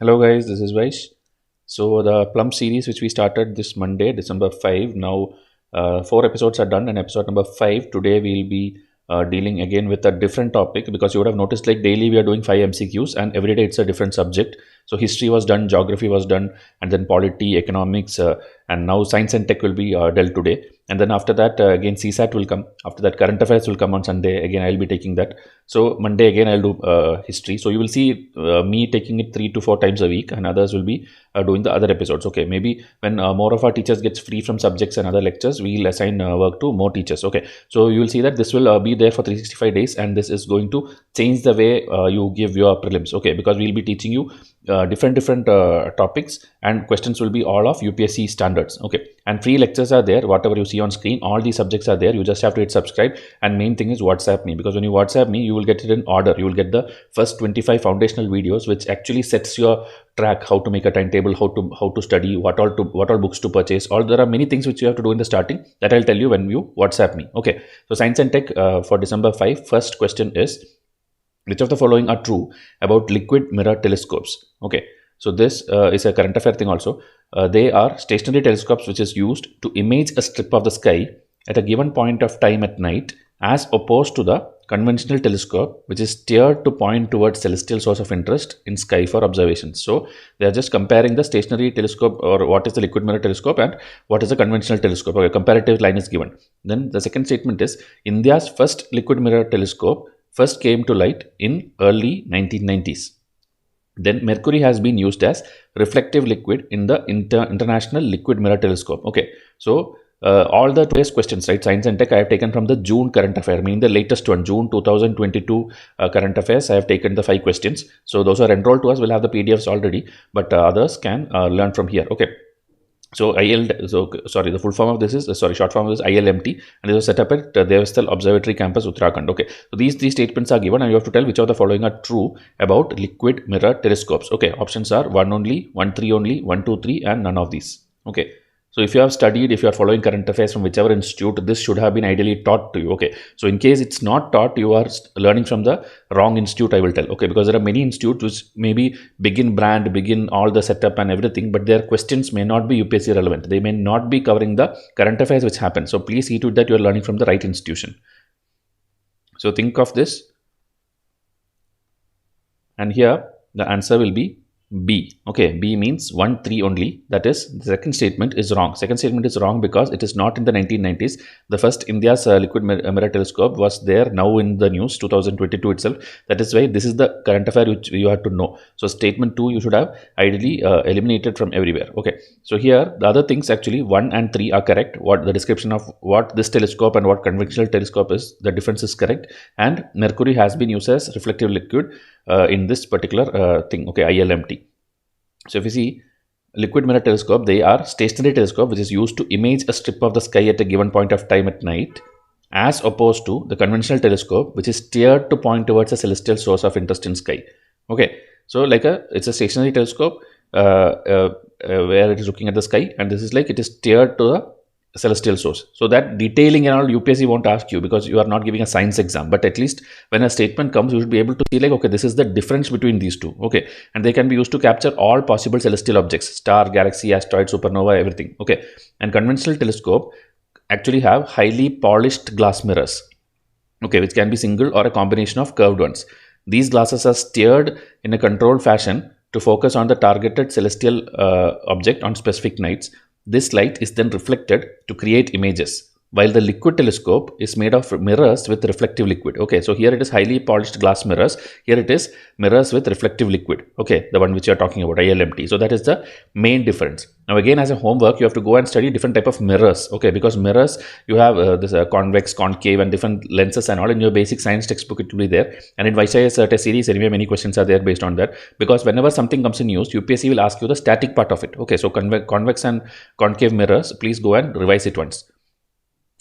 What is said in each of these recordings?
Hello guys, this is Vysh. So the Plum series which we started this Monday, December 5, now 4 episodes are done and episode number 5, today we'll be dealing again with a different topic because you would have noticed like daily we are doing 5 MCQs and every day it's a different subject. So history was done, geography was done, and then polity, economics, and now science and tech will be dealt today. And then after that again CSAT will come. After that current affairs will come on Sunday. Again I'll be taking that. So Monday again I'll do history. So you will see me taking it 3 to 4 times a week, and others will be doing the other episodes. Okay, maybe when more of our teachers gets free from subjects and other lectures, we'll assign work to more teachers. Okay, so you will see that this will be there for 365 days, and this is going to change the way you give your prelims. Okay, because we'll be teaching you different topics, and questions will be all of UPSC standards. Okay, and free lectures are there. Whatever you see on screen, all these subjects are there. You just have to hit subscribe, and main thing is WhatsApp me, because when you WhatsApp me, you will get it in order. You will get the first 25 foundational videos, which actually sets your track, how to make a timetable, how to study, what all books to purchase. All there are many things which you have to do in the starting that I'll tell you when you WhatsApp me. Okay, so science and tech for December 5. First question is, which of the following are true about liquid mirror telescopes? Okay, so this is a current affair thing also. They are stationary telescopes which is used to image a strip of the sky at a given point of time at night, as opposed to the conventional telescope which is steered to point towards celestial source of interest in sky for observations. So they are just comparing the stationary telescope, or what is the liquid mirror telescope, and what is the conventional telescope. Okay, comparative line is given. Then the second statement is, India's first liquid mirror telescope first came to light in early 1990s. Then mercury has been used as reflective liquid in the International Liquid Mirror Telescope. Okay, so all the today's questions, right, science and tech, I have taken from the June current affair, meaning the latest one, June 2022 current affairs. I have taken the 5 questions. So those who are enrolled to us will have the PDFs already, but others can learn from here. Okay. So the full form of this is, short form of this ILMT, and this was set up at Devasthal Observatory Campus, Uttarakhand. Okay, so these 3 statements are given, and you have to tell which of the following are true about liquid mirror telescopes. Okay, options are 1 only, 1 3 only, 1 2 3, and none of these. Okay, so if you have studied, if you are following current affairs from whichever institute, this should have been ideally taught to you. Okay, so in case it's not taught, you are learning from the wrong institute, I will tell. Okay, because there are many institutes which maybe begin all the setup and everything, but their questions may not be UPSC relevant. They may not be covering the current affairs which happen. So please see to it that you are learning from the right institution. So think of this, and here the answer will be B. Okay, B means 1 3 only. That is, the second statement is wrong. Second statement is wrong because it is not in the 1990s. The first India's liquid mirror telescope was there now in the news 2022 itself. That is why this is the current affair which you have to know. So statement 2 you should have ideally eliminated from everywhere. Okay, so here the other things, actually 1 and 3 are correct. What the description of what this telescope and what conventional telescope is, the difference is correct, and mercury has been used as reflective liquid in this particular thing. Okay, ILMT. So if you see liquid mirror telescope, they are stationary telescope which is used to image a strip of the sky at a given point of time at night, as opposed to the conventional telescope which is steered to point towards a celestial source of interest in sky. Okay, so like it's a stationary telescope where it is looking at the sky, and this is like it is steered to the celestial source. So that detailing and all UPSC won't ask you because you are not giving a science exam, but at least when a statement comes, you should be able to see like, okay, this is the difference between these two. Okay, and they can be used to capture all possible celestial objects, star, galaxy, asteroid, supernova, everything. Okay, and conventional telescope actually have highly polished glass mirrors, okay, which can be single or a combination of curved ones. These glasses are steered in a controlled fashion to focus on the targeted celestial object on specific nights. This light is then reflected to create images, while the liquid telescope is made of mirrors with reflective liquid. Okay, so here it is highly polished glass mirrors. Here it is mirrors with reflective liquid. Okay, the one which you are talking about, ILMT. So that is the main difference. Now again, as a homework, you have to go and study different type of mirrors. Okay, because mirrors, you have this convex, concave, and different lenses and all. In your basic science textbook, it will be there. And in Vysh IAS test series, anyway, many questions are there based on that. Because whenever something comes in use, UPSC will ask you the static part of it. Okay, so convex and concave mirrors, please go and revise it once.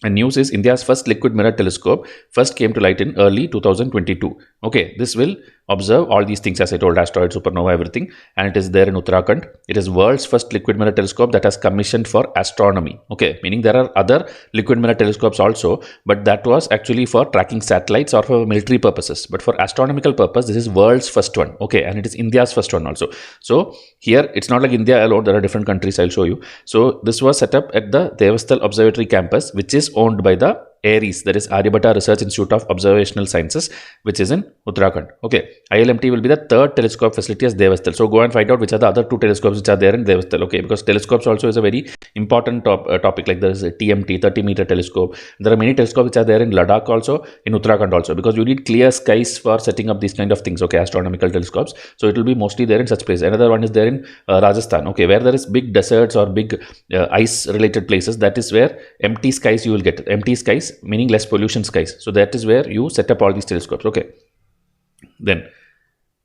And news is India's first liquid mirror telescope first came to light in early 2022. Okay, this will observe all these things, as I told, asteroid, supernova, everything, and it is there in Uttarakhand. It is world's first liquid mirror telescope that has commissioned for astronomy. Okay, meaning there are other liquid mirror telescopes also, but that was actually for tracking satellites or for military purposes. But for astronomical purpose, this is world's first one. Okay, and it is India's first one also. So here it's not like India alone, there are different countries. I'll show you. So this was set up at the Devasthal Observatory campus, which is owned by the ARIES, that is Aryabhatta Research Institute of Observational Sciences, which is in Uttarakhand. Okay, ILMT will be the third telescope facility as Devasthal. So go and find out which are the other two telescopes which are there in Devasthal. Okay, because telescopes also is a very important topic. Like there is a TMT, 30-meter telescope. There are many telescopes which are there in Ladakh also, in Uttarakhand also, because you need clear skies for setting up these kind of things. Okay, astronomical telescopes. So it will be mostly there in such places. Another one is there in Rajasthan. Okay, where there is big deserts or big ice-related places. That is where empty skies you will get. Empty skies meaning less pollution skies. So that is where you set up all these telescopes. Okay. Then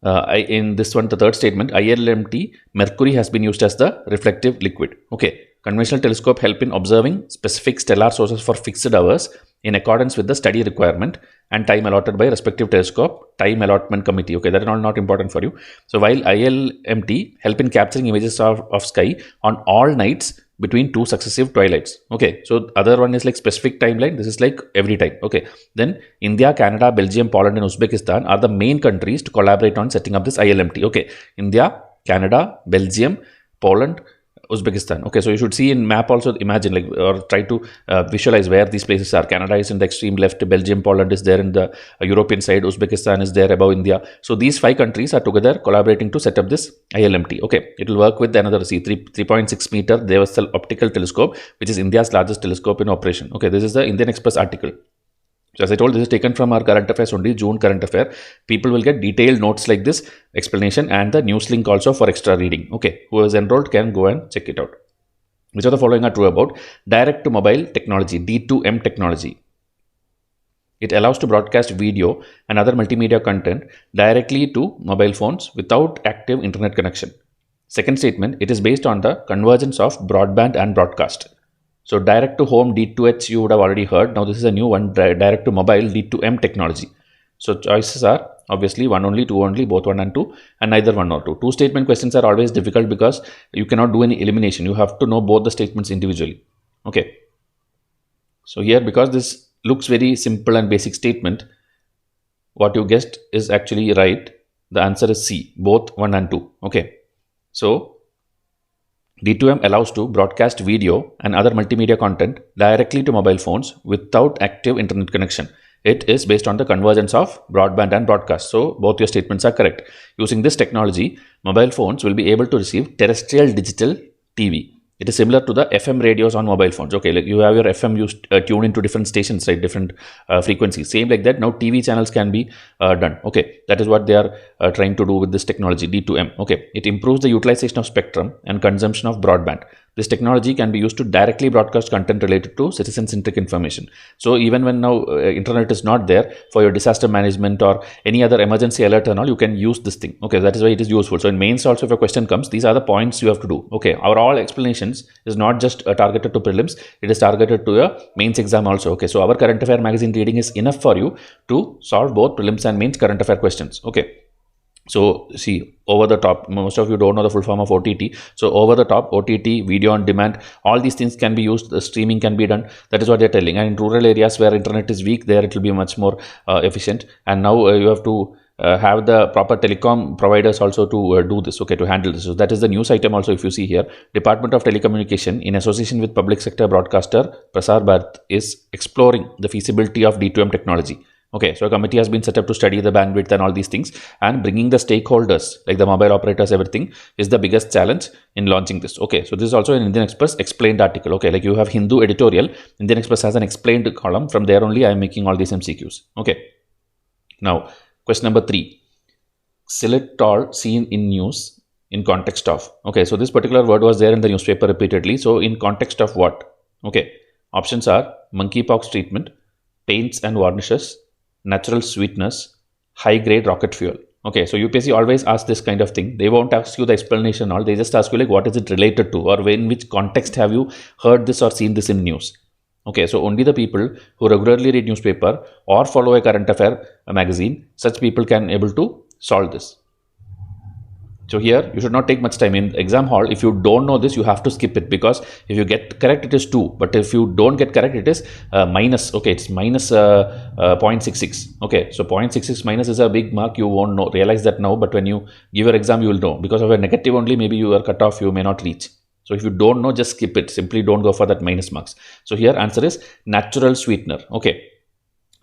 in this one, the third statement, ILMT, mercury has been used as the reflective liquid. Okay. Conventional telescope help in observing specific stellar sources for fixed hours in accordance with the study requirement and time allotted by respective telescope time allotment committee. Okay, that is not important for you. So while ILMT help in capturing images of sky on all nights between two successive twilights. Okay, so other one is like specific timeline. This is like every time. Okay, then India, Canada, Belgium, Poland and Uzbekistan are the main countries to collaborate on setting up this ILMT. Okay, India, Canada, Belgium, Poland, Uzbekistan. Okay, so you should see in map also, imagine like, or try to visualize where these places are. Canada is in the extreme left, Belgium, Poland is there in the European side, Uzbekistan is there above India. So these 5 countries are together collaborating to set up this ILMT. Okay, it will work with another 3.6 meter Devasthal optical telescope, which is India's largest telescope in operation. Okay, this is the Indian Express article. So as I told, this is taken from our current affairs only, June current affair. People will get detailed notes like this, explanation, and the news link also for extra reading. Okay, who is enrolled can go and check it out. Which of the following are true about direct to mobile technology, D2M technology? It allows to broadcast video and other multimedia content directly to mobile phones without active internet connection. Second statement, it is based on the convergence of broadband and broadcast. So direct to home D2H you would have already heard. Now this is a new one, direct to mobile D2M technology. So choices are obviously 1 only, 2 only, both 1 and 2, and neither 1 or 2. Two statement questions are always difficult because you cannot do any elimination. You have to know both the statements individually. Okay. So here, because this looks very simple and basic statement, what you guessed is actually right. The answer is C, both 1 and 2. Okay. So D2M allows to broadcast video and other multimedia content directly to mobile phones without active internet connection. It is based on the convergence of broadband and broadcast. So both your statements are correct. Using this technology, mobile phones will be able to receive terrestrial digital TV. It is similar to the FM radios on mobile phones. Okay, like you have your FM used tuned into different stations, right? Different frequencies. Same like that. Now TV channels can be done. Okay, that is what they are trying to do with this technology D2M. Okay, it improves the utilization of spectrum and consumption of broadband. This technology can be used to directly broadcast content related to citizen-centric information. So even when now internet is not there, for your disaster management or any other emergency alert and all, you can use this thing. Okay, that is why it is useful. So in mains also, if a question comes, these are the points you have to do. Okay, our all explanations is not just targeted to prelims, it is targeted to a mains exam also. Okay, so our current affair magazine reading is enough for you to solve both prelims and mains current affair questions. Okay. So see, over the top, most of you don't know the full form of OTT. So over the top, OTT, video on demand, all these things can be used. The streaming can be done. That is what they're telling. And in rural areas where internet is weak, there it will be much more efficient. And now you have to have the proper telecom providers also to do this, okay, to handle this. So that is the news item also. If you see here, Department of Telecommunication in association with public sector broadcaster Prasar Bharat is exploring the feasibility of D2M technology. Okay, so a committee has been set up to study the bandwidth and all these things, and bringing the stakeholders like the mobile operators, everything is the biggest challenge in launching this. Okay, so this is also an Indian Express explained article. Okay, like you have Hindu editorial, Indian Express has an explained column. From there only I am making all these MCQs. Okay, now question number 3, xylitol seen in news in context of. Okay, so this particular word was there in the newspaper repeatedly. So in context of what? Okay, options are monkeypox treatment, paints and varnishes, natural sweetness, high grade rocket fuel. Okay, so UPSC always asks this kind of thing. They won't ask you the explanation all. They just ask you like what is it related to, or in which context have you heard this or seen this in news. Okay, so only the people who regularly read newspaper or follow a current affair magazine, such people can able to solve this. So here you should not take much time in exam hall. If you don't know this, you have to skip it, because if you get correct, it is 2, but if you don't get correct, it is minus. Okay, it's minus 0.66. Okay, so 0.66 minus is a big mark. You won't know, realize that now, but when you give your exam, you will know. Because of a negative only, maybe you are cut off, you may not reach. So if you don't know, just skip it. Simply don't go for that minus marks. So here answer is natural sweetener. Okay.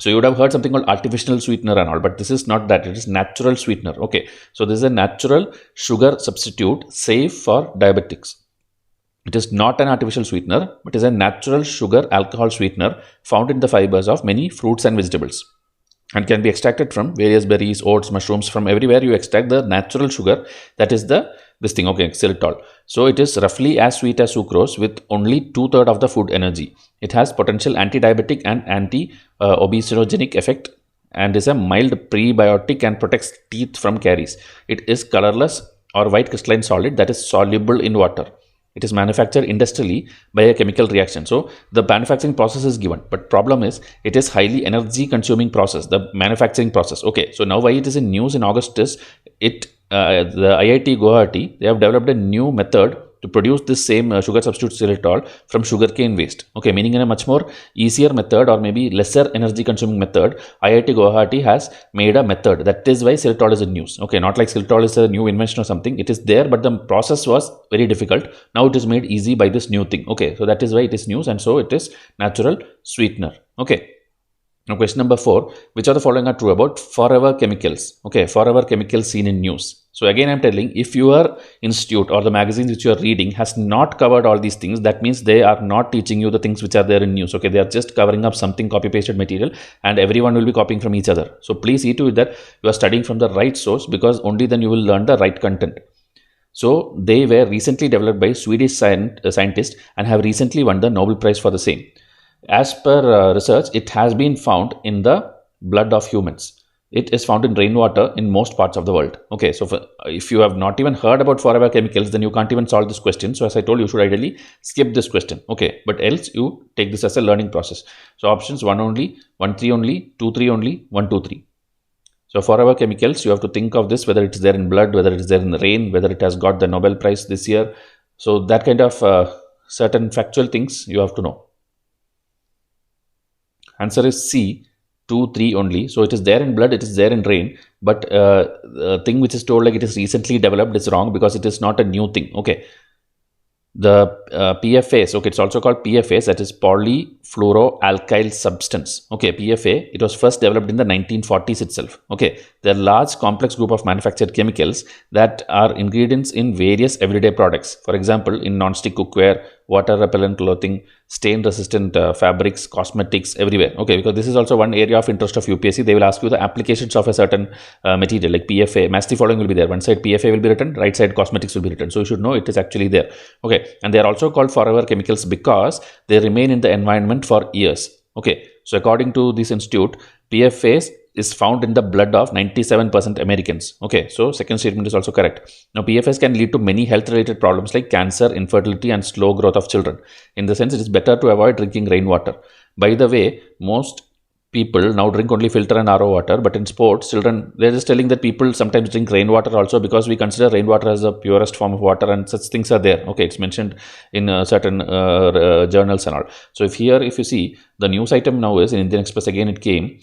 So you would have heard something called artificial sweetener and all, but this is not that. It is natural sweetener. Okay. So this is a natural sugar substitute safe for diabetics. It is not an artificial sweetener, but is a natural sugar alcohol sweetener found in the fibers of many fruits and vegetables, and can be extracted from various berries, oats, mushrooms. From everywhere you extract the natural sugar, that is this thing, okay, xylitol. So it is roughly as sweet as sucrose with only 2/3 of the food energy. It has potential anti-diabetic and anti-obesogenic effect, and is a mild prebiotic and protects teeth from caries. It is colorless or white crystalline solid that is soluble in water. It is manufactured industrially by a chemical reaction. So the manufacturing process is given, but problem is it is highly energy consuming process, the manufacturing process. Okay, so now why it is in news in August is the IIT Guwahati, they have developed a new method to produce this same sugar substitute xylitol from sugarcane waste. Okay, meaning in a much more easier method, or maybe lesser energy consuming method, IIT Guwahati has made a method. That is why xylitol is in news. Okay, not like xylitol is a new invention or something. It is there, but the process was very difficult. Now it is made easy by this new thing. Okay, so that is why it is news, and so it is natural sweetener. Okay. Now question number 4, which of the following are true about forever chemicals? Okay, forever chemicals seen in news. So again I am telling, if your institute or the magazines which you are reading has not covered all these things, that means they are not teaching you the things which are there in news. Okay, they are just covering up something copy pasted material, and everyone will be copying from each other. So please see to it that you are studying from the right source, because only then you will learn the right content. So they were recently developed by Swedish scientists and have recently won the Nobel Prize for the same. As per research, it has been found in the blood of humans. It is found in rainwater in most parts of the world. Okay, so if you have not even heard about forever chemicals, then you can't even solve this question. So as I told you, should ideally skip this question. Okay, but else you take this as a learning process. So options 1 only, 1 3 only, 2 3 only, 1 2 3. So forever chemicals, you have to think of this, whether it is there in blood, whether it is there in the rain, whether it has got the Nobel Prize this year. So that kind of certain factual things you have to know. Answer is C, 2 3 only. So it is there in blood, it is there in rain, but the thing which is told like it is recently developed is wrong, because it is not a new thing. Okay, the PFAS, okay, it's also called PFAS, that is polyfluoroalkyl substance. Okay, PFA, it was first developed in the 1940s itself. Okay, there are large complex group of manufactured chemicals that are ingredients in various everyday products. For example, in non-stick cookware, water repellent clothing, stain resistant fabrics, cosmetics, everywhere. Okay, because this is also one area of interest of UPSC. They will ask you the applications of a certain material like PFA. Match the following will be there. One side PFA will be written, right side cosmetics will be written. So you should know it is actually there. Okay, and they are also called forever chemicals because they remain in the environment for years. Okay, so according to this institute, PFAs is found in the blood of 97% Americans. Okay, so second statement is also correct. Now PFAS can lead to many health related problems like cancer, infertility and slow growth of children. In the sense, it is better to avoid drinking rainwater. By the way, most people now drink only filter and RO water, but in sports, children, they're just telling that people sometimes drink rainwater also, because we consider rainwater as the purest form of water, and such things are there. Okay, it's mentioned in certain journals and all. So if you see, the news item now is in Indian Express, again it came.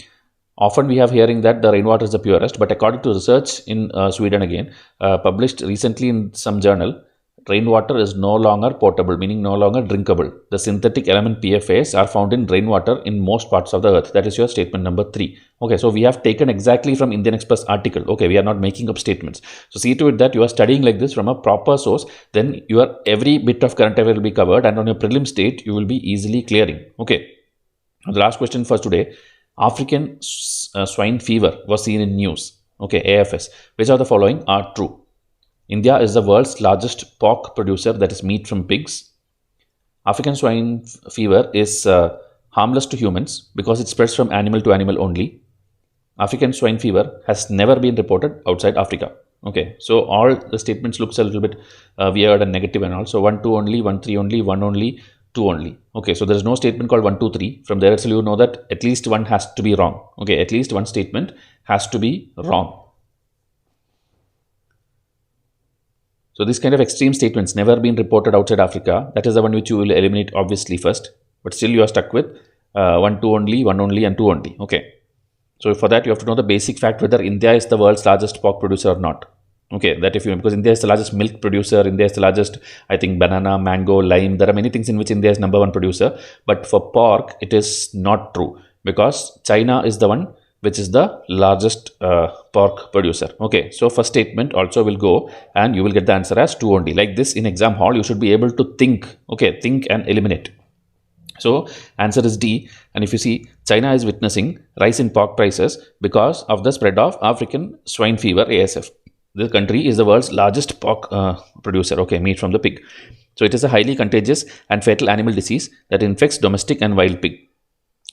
Often we have hearing that the rainwater is the purest, but according to research in Sweden again, published recently in some journal, rainwater is no longer potable, meaning no longer drinkable. The synthetic element PFAS are found in rainwater in most parts of the earth. That is your statement number 3. Okay, so we have taken exactly from Indian Express article. Okay, we are not making up statements. So see to it that you are studying like this from a proper source, then your every bit of current affair will be covered, and on your prelim state, you will be easily clearing. Okay, now the last question for today. African swine fever was seen in news. Okay, AFS. Which of the following are true? India is the world's largest pork producer, that is meat from pigs. African swine fever is harmless to humans because it spreads from animal to animal only. African swine fever has never been reported outside Africa. Okay, so all the statements looks a little bit weird and negative and all. So 1 2 only, 1 3 only, 1 only, 2 only. Okay, so there is no statement called 1 2 3. From there itself you know that at least one has to be wrong. Okay, at least one statement has to be wrong. So this kind of extreme statements never been reported outside Africa. That is the one which you will eliminate obviously first. But still you are stuck with 1, 2 only, 1 only and 2 only. Okay. So for that you have to know the basic fact whether India is the world's largest pork producer or not. Okay, that if you, because India is the largest milk producer, India is the largest, I think, banana, mango, lime. There are many things in which India is #1 producer. But for pork, it is not true, because China is the one which is the largest pork producer. Okay, so first statement also will go and you will get the answer as 2 only. Like this in exam hall, you should be able to think. Okay, think and eliminate. So answer is D. And if you see, China is witnessing rise in pork prices because of the spread of African swine fever, ASF. This country is the world's largest pork producer, okay, meat from the pig. So it is a highly contagious and fatal animal disease that infects domestic and wild pig.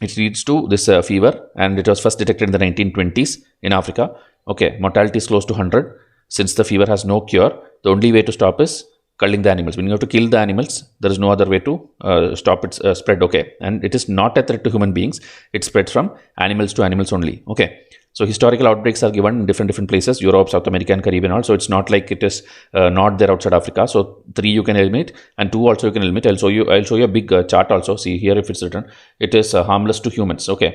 It leads to this fever, and it was first detected in the 1920s in Africa. Okay, mortality is close to 100. Since the fever has no cure, the only way to stop is culling the animals. When you have to kill the animals, there is no other way to stop its spread. Okay, and it is not a threat to human beings. It spreads from animals to animals only. Okay. So historical outbreaks are given in different places, Europe, South America and Caribbean also. It's not like it is not there outside Africa. So 3 you can eliminate and 2 also you can eliminate. I'll show you a big chart also. See here if it's written, it is harmless to humans. Okay.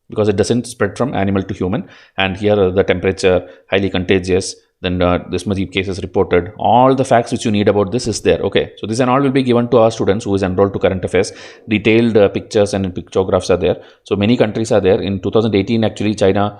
Because it doesn't spread from animal to human. And here the temperature, highly contagious. Then this much cases reported. All the facts which you need about this is there. Okay. So this and all will be given to our students who is enrolled to current affairs. Detailed pictures and pictographs are there. So many countries are there. In 2018, actually, China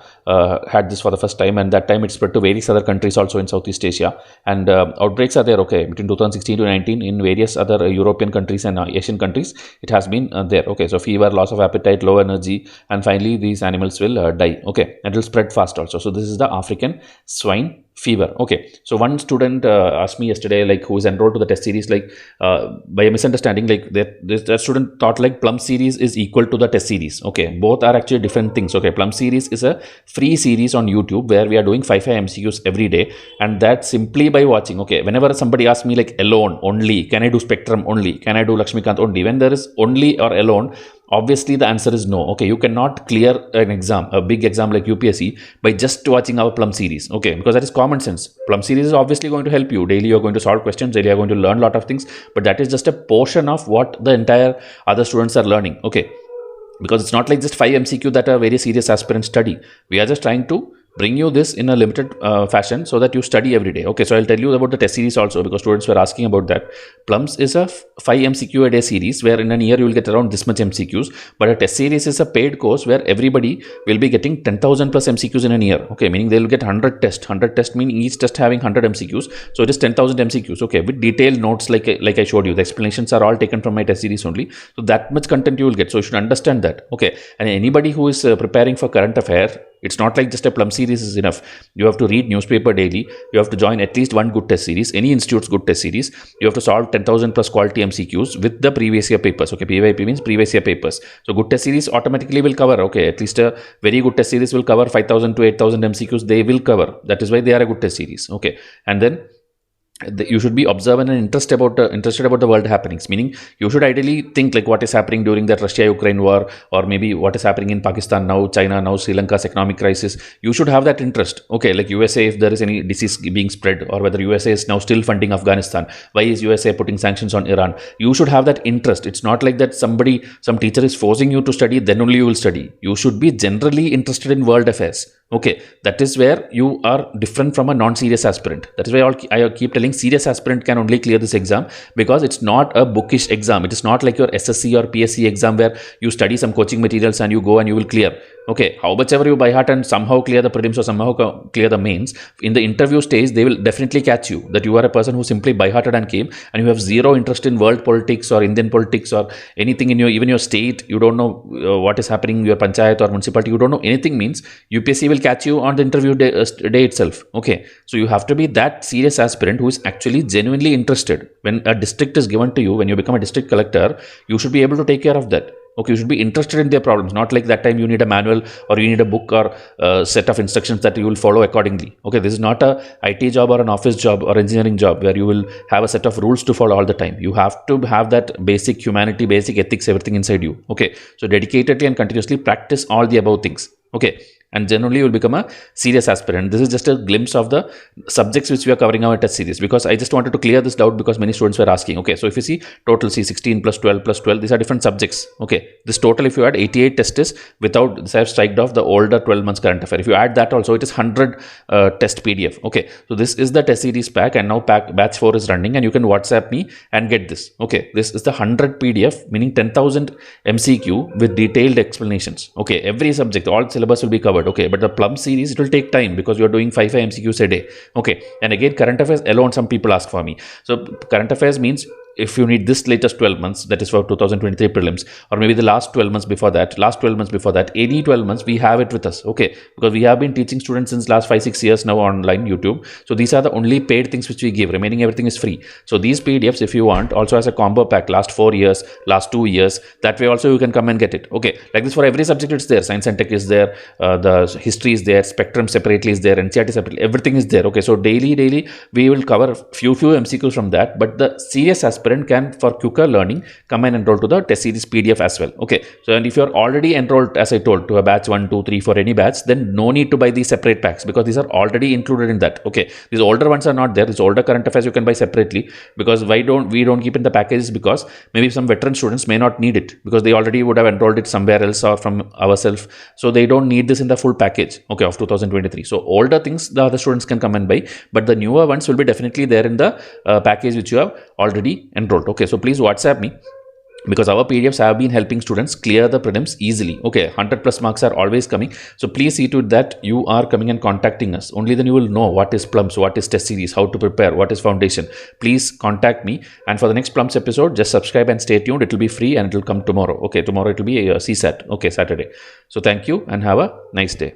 had this for the first time, and that time it spread to various other countries also in Southeast Asia. And outbreaks are there. Okay. Between 2016 to 19 in various other European countries and Asian countries, it has been there. Okay. So fever, loss of appetite, low energy, and finally these animals will die. Okay. And it will spread fast also. So this is the African swine fever. Okay, so one student asked me yesterday, like, who is enrolled to the test series, like by a misunderstanding, like that student thought like Plum series is equal to the test series. Okay, both are actually different things. Okay, Plum series is a free series on YouTube where we are doing 5 MCQs every day, and that simply by watching. Okay, whenever somebody asks me like alone only, can I do spectrum only, can I do Lakshmikant only, when there is only or alone, obviously the answer is no. Okay, you cannot clear an exam, a big exam like UPSC, by just watching our Plum series. Okay, because that is common sense. Plum series is obviously going to help you. Daily you are going to solve questions, daily you are going to learn a lot of things, but that is just a portion of what the entire other students are learning. Okay, because it's not like just 5 MCQ that a very serious aspirant study. We are just trying to bring you this in a limited fashion so that you study every day. Okay, so I'll tell you about the test series also, because students were asking about that. Plums is a 5 MCQ a day series where in a year you will get around this much MCQs, but a test series is a paid course where everybody will be getting 10,000 plus MCQs in a year. Okay, meaning they will get 100 tests. 100 tests meaning each test having 100 MCQs. So it is 10,000 MCQs. Okay, with detailed notes like I showed you. The explanations are all taken from my test series only. So that much content you will get. So you should understand that. Okay, and anybody who is preparing for current affair, it's not like just a Plum series is enough. You have to read newspaper daily. You have to join at least one good test series, any institute's good test series. You have to solve 10,000 plus quality MCQs with the previous year papers. Okay, PYP means previous year papers. So good test series automatically will cover. Okay, at least a very good test series will cover 5,000 to 8,000 MCQs. They will cover. That is why they are a good test series. Okay, and then you should be observant and interested about the world happenings, meaning you should ideally think like what is happening during that Russia-Ukraine war, or maybe what is happening in Pakistan now, China now, Sri Lanka's economic crisis. You should have that interest. Okay, like USA, if there is any disease being spread, or whether USA is now still funding Afghanistan, why is USA putting sanctions on Iran? You should have that interest. It's not like that some teacher is forcing you to study, then only you will study. You should be generally interested in world affairs. Okay, that is where you are different from a non-serious aspirant. That is why I keep telling serious aspirant can only clear this exam, because it's not a bookish exam. It is not like your SSC or PSC exam where you study some coaching materials and you go and you will clear. Okay, how much ever you by heart and somehow clear the prelims or somehow clear the mains, in the interview stage, they will definitely catch you that you are a person who simply by hearted and came, and you have zero interest in world politics or Indian politics or anything in even your state. You don't know what is happening in your panchayat or municipality. You don't know anything, means UPSC will catch you on the interview day itself. Okay, so you have to be that serious aspirant who is actually genuinely interested. When a district is given to you, when you become a district collector, you should be able to take care of that. Okay, you should be interested in their problems, not like that time you need a manual or you need a book or a set of instructions that you will follow accordingly. Okay, this is not a IT job or an office job or engineering job where you will have a set of rules to follow all the time. You have to have that basic humanity, basic ethics, everything inside you. Okay, so dedicatedly and continuously practice all the above things. Okay, and generally you will become a serious aspirant. This is just a glimpse of the subjects which we are covering our test series, because I just wanted to clear this doubt because many students were asking. Okay, so if you see total, see 16 plus 12 plus 12, these are different subjects. Okay, this total, if you add 88 tests is without this, I have striked off the older 12 months current affair. If you add that also, it is 100 test PDF. Okay, so this is the test series pack, and now batch 4 is running, and you can WhatsApp me and get this. Okay, this is the 100 PDF, meaning 10,000 MCQ with detailed explanations. Okay, every subject, all syllabus will be covered. Okay, but the Plum series, it will take time because you are doing 5 MCQs a day. Okay, and again, current affairs alone, some people ask for me. So current affairs means if you need this latest 12 months, that is for 2023 prelims, or maybe the last 12 months before that, any 12 months, we have it with us. Okay, because we have been teaching students since last 5-6 years now online YouTube. So these are the only paid things which we give. Remaining everything is free. So these PDFs, if you want, also as a combo pack, last 4 years, last 2 years, that way also you can come and get it. Okay, like this for every subject it's there. Science and tech is there, the history is there, spectrum separately is there, NCERT separately, everything is there. Okay, so daily we will cover few MCQs from that, but the serious aspirant can, for quicker learning, come and enroll to the test series PDF as well. Okay, so and if you are already enrolled, as I told, to a batch 1, 2, 3 for any batch, then no need to buy these separate packs because these are already included in that. Okay, these older ones are not there. These older current affairs you can buy separately, because we don't keep in the packages, because maybe some veteran students may not need it because they already would have enrolled it somewhere else or from ourselves, so they don't need this in the full package, okay, of 2023. So older things the other students can come and buy, but the newer ones will be definitely there in the package which you have already enrolled. Okay, so please WhatsApp me, because our PDFs have been helping students clear the prelims easily. Okay, 100 plus marks are always coming, so please see to it that you are coming and contacting us. Only then you will know what is Plums, what is test series, how to prepare, what is foundation. Please contact me, and for the next Plums episode, just subscribe and stay tuned. It will be free and it will come tomorrow. Okay, tomorrow it will be a CSAT. Okay, Saturday. So thank you and have a nice day.